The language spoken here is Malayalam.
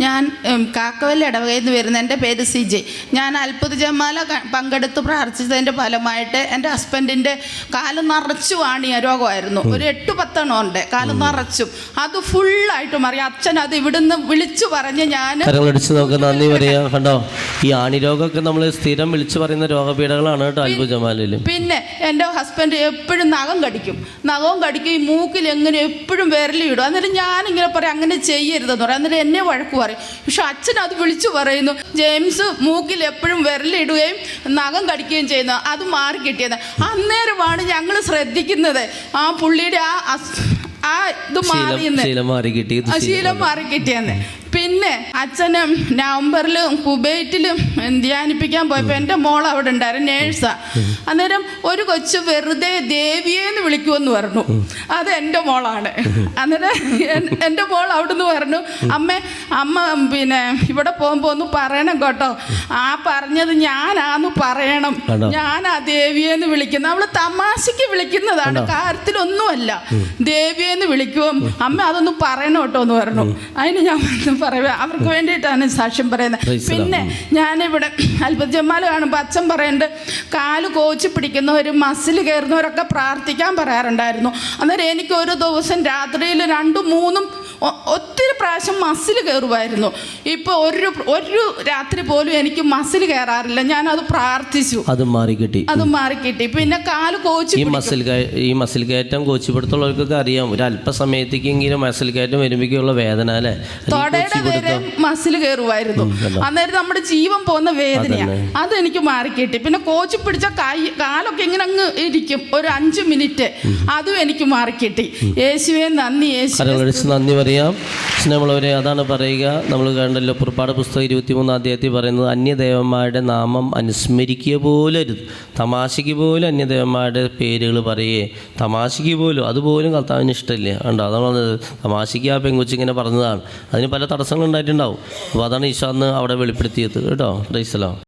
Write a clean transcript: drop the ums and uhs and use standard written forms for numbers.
ഞാൻ കാക്കവല്ലി ഇടവകയിൽ നിന്ന് വരുന്ന, എൻ്റെ പേര് സിജി. ഞാൻ അത്ഭുത ജപമാല പങ്കെടുത്ത് പ്രാർത്ഥിച്ചതിൻ്റെ ഫലമായിട്ട് എൻ്റെ ഹസ്ബൻഡിൻ്റെ കാല് നിറച്ചു വാണിയ രോഗമായിരുന്നു. ഒരു 8-10 എണ്ണം ഉണ്ട് കാല് നിറച്ചും. അത് ഫുള്ളായിട്ട് മാറി. അച്ഛൻ അത് ഇവിടുന്ന് വിളിച്ചു പറഞ്ഞ് ഞാൻ നമുക്ക് നന്ദി പറയാം. കണ്ടോ, ഈ ആണിരോഗമൊക്കെ നമ്മൾ സ്ഥിരം വിളിച്ചു പറയുന്ന രോഗപീഠകളാണ് കേട്ടോ അത്ഭുത ജപമാലയിൽ. പിന്നെ എൻ്റെ ഹസ്ബൻഡ് എപ്പോഴും നഖം കടിക്കും, ഈ മൂക്കിൽ എങ്ങനെ എപ്പോഴും വിരലിടും. എന്നിട്ട് ഞാനിങ്ങനെ പറയും അങ്ങനെ ചെയ്യരുതെന്ന് പറയും. എന്നിട്ട് എന്നെ വഴക്ക് പറയും. പക്ഷെ അച്ഛൻ അത് വിളിച്ചു പറയുന്നു, ജെയിംസ് മൂക്കിൽ എപ്പോഴും വിരലിടുകയും നഖം കടിക്കുകയും ചെയ്യുന്നു, അത് മാറി കിട്ടിയത്. അന്നേരമാണ് ഞങ്ങൾ ശ്രദ്ധിക്കുന്നത് ആ പുള്ളിയുടെ ആ ഇത് ശീലം മാറി കിട്ടിയെന്ന്. പിന്നെ അച്ഛന് നവംബറിലും കുവൈറ്റിലും ധ്യാനിപ്പിക്കാൻ പോയപ്പോൾ എൻ്റെ മോൾ അവിടെ ഉണ്ടായിരുന്നു, നേഴ്സാ. അന്നേരം ഒരു കൊച്ചു വെറുതെ ദേവിയെന്ന് വിളിക്കുമെന്ന് പറഞ്ഞു. അത് എൻ്റെ മോളാണ്. അന്നേരം എൻ്റെ മോൾ അവിടുന്ന് പറഞ്ഞു, അമ്മ പിന്നെ ഇവിടെ പോകുമ്പോൾ ഒന്ന് പറയണം കേട്ടോ, ആ പറഞ്ഞത് ഞാനാന്ന് പറയണം, ഞാനാ ദേവിയെന്ന് വിളിക്കുന്നത്. അവള് തമാശക്ക് വിളിക്കുന്നതാണ്, കാര്യത്തിലൊന്നുമല്ല. ദേവിയെന്ന് വിളിക്കും, അമ്മ അതൊന്ന് പറയണം കേട്ടോ എന്ന് പറഞ്ഞു. അതിന് ഞാൻ പറയുക, അവർക്ക് വേണ്ടിയിട്ടാണ് സാക്ഷ്യം പറയുന്നത്. പിന്നെ ഞാനിവിടെ അത്ഭുത ജപമാല കാണുമ്പോൾ അച്ഛൻ പറയുന്നുണ്ട്, കാല് കോച്ചി പിടിക്കുന്നവർ മസിൽ കയറുന്നവരൊക്കെ പ്രാർത്ഥിക്കാൻ പറയാറുണ്ടായിരുന്നു. അന്നേരം എനിക്ക് ഒരു ദിവസം രാത്രിയിൽ 2-3 ഒത്തിരി പ്രാവശ്യം മസിൽ കയറുമായിരുന്നു. ഇപ്പോൾ ഒരു രാത്രി പോലും എനിക്ക് മസിൽ കയറാറില്ല. ഞാനത് പ്രാർത്ഥിച്ചു, അത് മാറിക്കിട്ടി. പിന്നെ കാല് കോച്ചി ഈ മസിൽ കയറ്റം കോച്ചിപ്പെടുത്തുള്ളവർക്കൊക്കെ അറിയാം, ഒരു അല്പസമയത്തേക്കെങ്കിലും മസിൽ കയറ്റം വരുമ്പോഴേക്കുള്ള വേദന അല്ലേ, തൊടയുടെ വരെ മസിൽ കയറുമായിരുന്നു. അന്നേരം നമ്മുടെ ജീവൻ പോകുന്ന വേദനയാണ്, അതെനിക്ക് മാറിക്കിട്ടി. പിന്നെ കോച്ചി പിടിച്ച കാലൊക്കെ ഇങ്ങനെ അങ്ങ് ഇരിക്കും ഒരു 5 മിനിറ്റ്, അതും എനിക്ക് മാറിക്കിട്ടി. യേശുവേ നന്ദി, നന്ദി പറയാം. സ്നേഹമുള്ളവരെ, അതാണ് പറയുക. നമ്മൾ കണ്ടല്ലോ പുറപ്പാട് പുസ്തകം 23-ാം അധ്യായത്തിൽ പറയുന്നത്, അന്യദേവന്മാരുടെ നാമം അനുസ്മരിക്കുക പോലും അരുത്. തമാശയ്ക്ക് പോലും അന്യദേവന്മാരുടെ പേരുകൾ പറയുകയെ, തമാശയ്ക്ക് പോലും, അതുപോലും കർത്താവിന് ഇഷ്ടമില്ല. കണ്ടോ, അതാണ് തമാശയ്ക്ക് ആ പെങ്കൊച്ചിങ്ങനെ പറഞ്ഞതാണ്. അതിന് പല തടസ്സങ്ങൾ ഉണ്ടായിട്ടുണ്ടാവും. അപ്പോൾ അതാണ് ഈശോ അന്ന് അവിടെ വെളിപ്പെടുത്തിയത് കേട്ടോ. Praise the Lord.